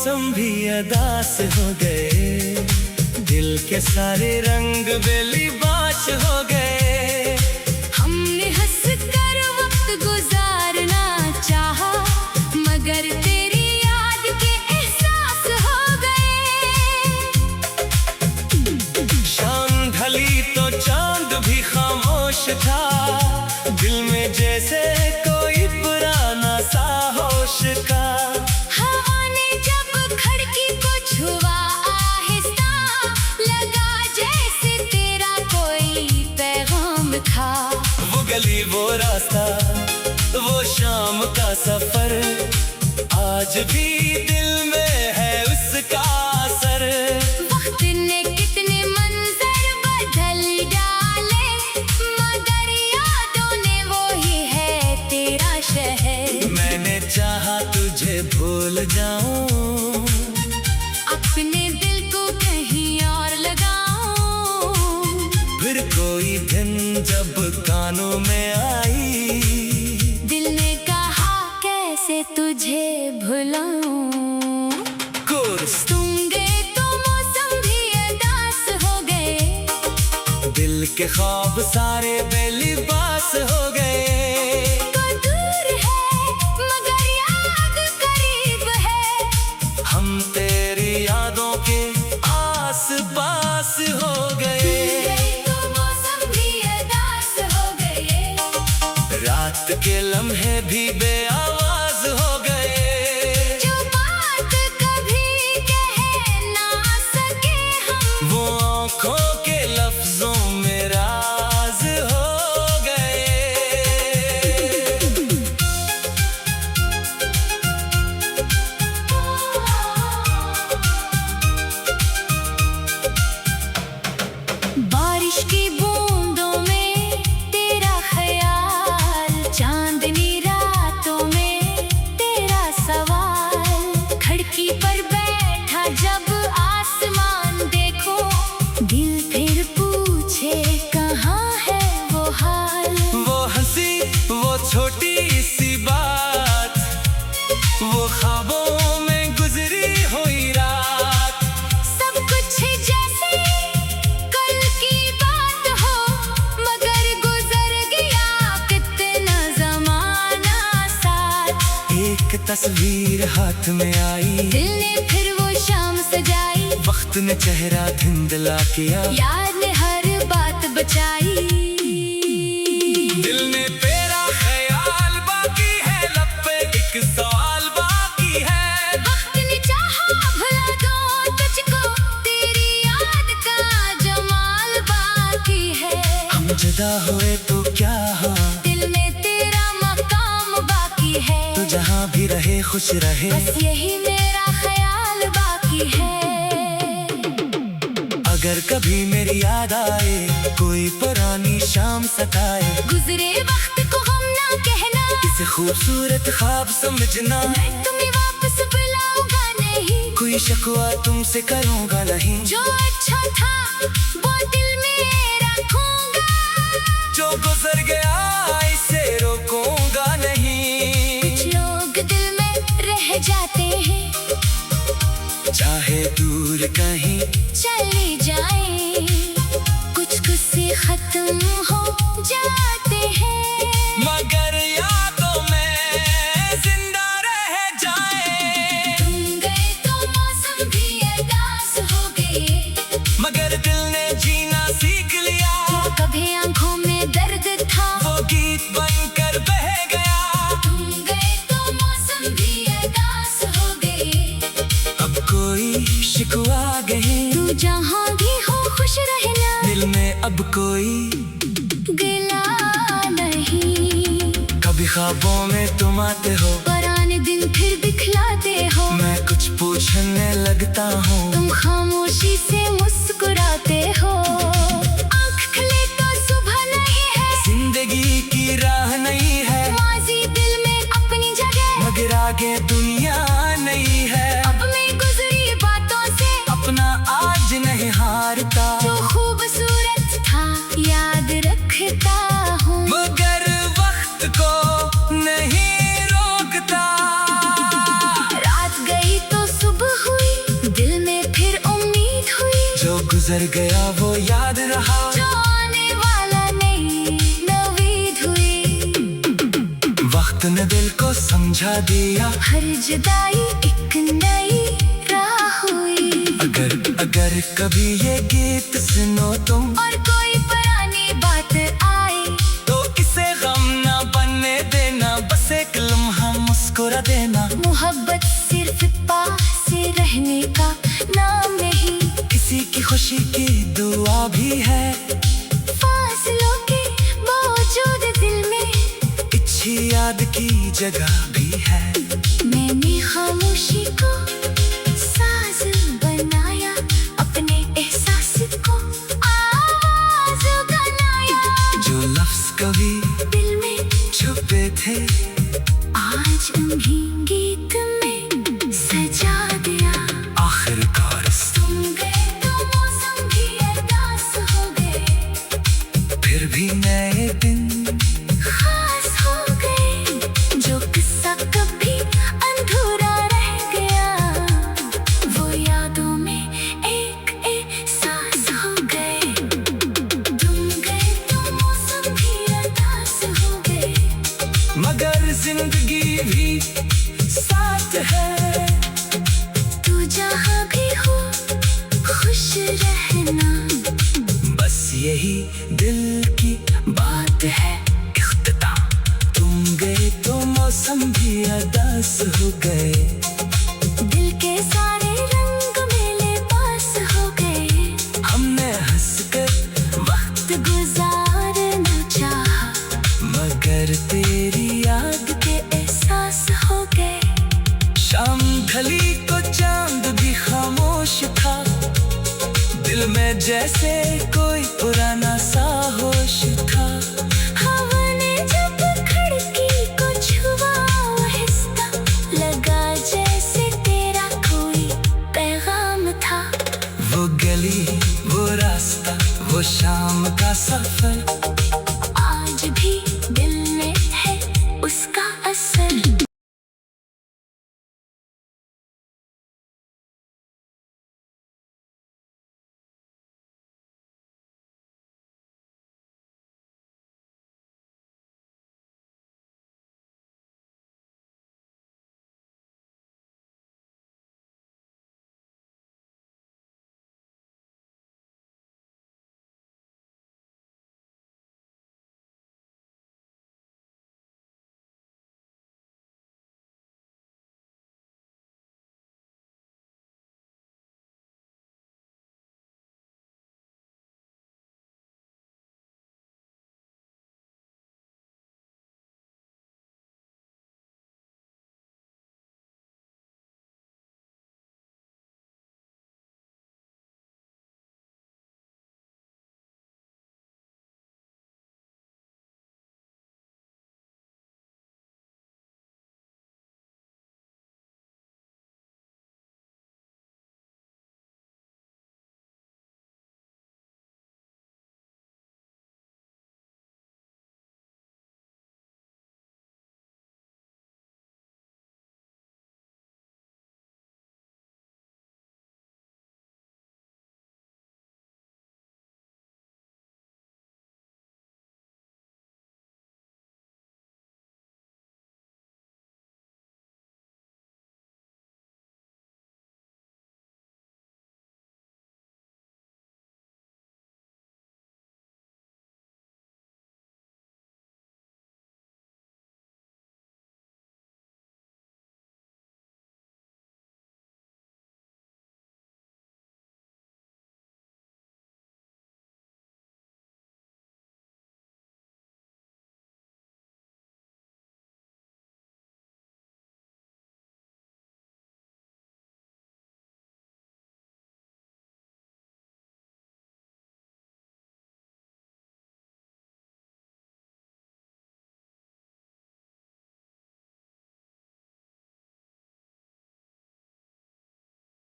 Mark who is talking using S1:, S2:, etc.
S1: मौसम भी अदास हो गए, दिल के सारे रंग बेलिबास हो गए।
S2: हमने हंस कर वक्त गुजारना चाहा, मगर तेरी याद के एहसास हो गए।
S1: शाम ढली तो चांद भी खामोश था, दिल में जैसे कोई पुराना सा होश का।
S2: हवा ने जब खिड़की को छुआ आहिस्ता, लगा जैसे तेरा कोई पैगाम था।
S1: वो गली वो रास्ता वो शाम का सफर, आज भी दिल में है उसका असर।
S2: वक्त ने कितने मंजर बदल डाले, मगर यादों ने वो ही है तेरा शहर।
S1: मैंने चाहा तुझे भूल जाऊं,
S2: अपने दिल को कहीं और लगाऊं।
S1: फिर कोई दिन जब कानों में आई,
S2: दिल ने कहा कैसे तुझे भुलाऊं।
S1: कोर्स
S2: तुम गए तो मौसम भी अदास हो गए,
S1: दिल के ख्वाब सारे बेलिबास हो गए।
S2: तो दूर है मगर याद करीब है,
S1: हम तेरी यादों के आस पास हो गए।
S2: तो मौसम भी अदास हो गए,
S1: रात के लम्हे भी बेआवाज हो गए।
S2: जो बात कभी कह ना सके हम,
S1: वो आँखों के लफ्जों में राज हो गए।
S2: बारिश की बूंदों में तेरा ख्याल, चांदनी रातों में तेरा सवाल। खिड़की पर बैठा जब आसमान देखो, दिल फिर पूछे कहाँ है वो हाल।
S1: वो हंसी वो छोटी सी बात, वो ख्वाबों में गुजरी हुई रात।
S2: सब कुछ जैसे कल की बात हो, मगर गुजर गया कितना जमाना साथ।
S1: एक तस्वीर हाथ में आई,
S2: दिल ने फिर वो शाम सजाई,
S1: वक्त ने चेहरा धुंधला किया।
S2: याद ने हर बात बचाई।
S1: दिल में तेरा ख्याल बाकी है, लब पे एक सवाल बाकी है।
S2: वक्त ने चाहा भुला दो तुझको, तेरी याद का जमाल बाकी है।
S1: हम जुदा हुए तो क्या हुआ,
S2: दिल में तेरा मकाम बाकी है।
S1: तू जहाँ भी रहे खुश रहे।
S2: बस यही मेरा ख्याल बाकी है।
S1: अगर कभी मेरी याद आए, कोई पुरानी शाम सताए,
S2: गुजरे वक्त को हम ना कहना,
S1: इसे खूबसूरत ख्वाब समझना।
S2: मैं तुम्हें वापस बुलाऊंगा नहीं,
S1: कोई शिकवा तुमसे करूँगा नहीं।
S2: जो अच्छा था वो दिल में रखूंगा,
S1: जो गुजर गया इसे रोकूंगा नहीं।
S2: कुछ लोग दिल में रह जाते हैं,
S1: चाहे दूर कहीं
S2: चले जाएं, कुछ गुस्से खत्म हो जाते हैं,
S1: मगर यादों में जिंदा रह जाए।
S2: तुम गए तो मौसम भी अदास हो गए,
S1: मगर दिल ने जीना सीख लिया।
S2: कभी आंखों में दर्द था,
S1: वो गीत बनकर बह गया।
S2: तुम गए तो मौसम भी अदास हो गए,
S1: अब कोई शिकवा गए,
S2: तू जहाँ भी हो खुश रहना,
S1: दिल में अब कोई
S2: गिला नहीं।
S1: कभी ख्वाबों में तुम आते हो,
S2: पुराने दिन फिर दिखलाते हो,
S1: मैं कुछ पूछने लगता हूँ,
S2: तुम खामोशी से मुस्कुराते हो। आँख खुले तो सुबह नहीं है,
S1: जिंदगी की राह नहीं है,
S2: माजी दिल में अपनी जगह,
S1: मगर आगे दुनिया नहीं है।
S2: अब मैं गुजरी बातों से
S1: अपना आज नहीं हारता,
S2: जो खूबसूरत था याद रखता हूँ,
S1: मगर वक्त को नहीं रोकता।
S2: रात गई तो सुबह
S1: गुजर गया वो याद रहा,
S2: जो आने वाला नहीं नवीद हुई।
S1: वक्त ने दिल को समझा दिया,
S2: हर जुदाई एक नई राह हुई।
S1: अगर कभी ये गीत सुनो तुम
S2: और कोई पुरानी बात आए,
S1: तो इसे गम ना बनने देना, बस एक लम्हा मुस्कुरा देना।
S2: मोहब्बत सिर्फ पास रहने का नाम नहीं,
S1: किसी की खुशी की दुआ भी है।
S2: फासलों के बावजूद दिल में
S1: अच्छी याद की जगह भी है।
S2: मैंने खामोशी को साज बनाया, अपने एहसास को आवाज बनाया।
S1: जो लफ्ज कभी
S2: दिल में
S1: छुपे थे,
S2: आज उन्हीं गीत में सजा दिया।
S1: आखिरकार
S2: तुम गए तो मौसम भी अरदास हो गए,
S1: फिर भी नए दिन
S2: खास हो गए। जो किस्सा कभी अधूरा रह गया, वो यादों में एक एहसास हो गए। तुम गए तो मौसम भी अरदास हो गए,
S1: मगर जिंदगी भी साथ है।
S2: तू जहाँ भी हो खुश रहना,
S1: बस यही दिल की बात है। इख्तिताम तुम गए तो मौसम भी अदास हो गए,
S2: दिल के सारे रंग मेले पास हो गए।
S1: हमने हंसकर
S2: वक्त गुजारना चाहा,
S1: मगर तेरी याद
S2: के एहसास हो गए।
S1: शाम ढली तो चांद भी खामोश था, दिल में जैसे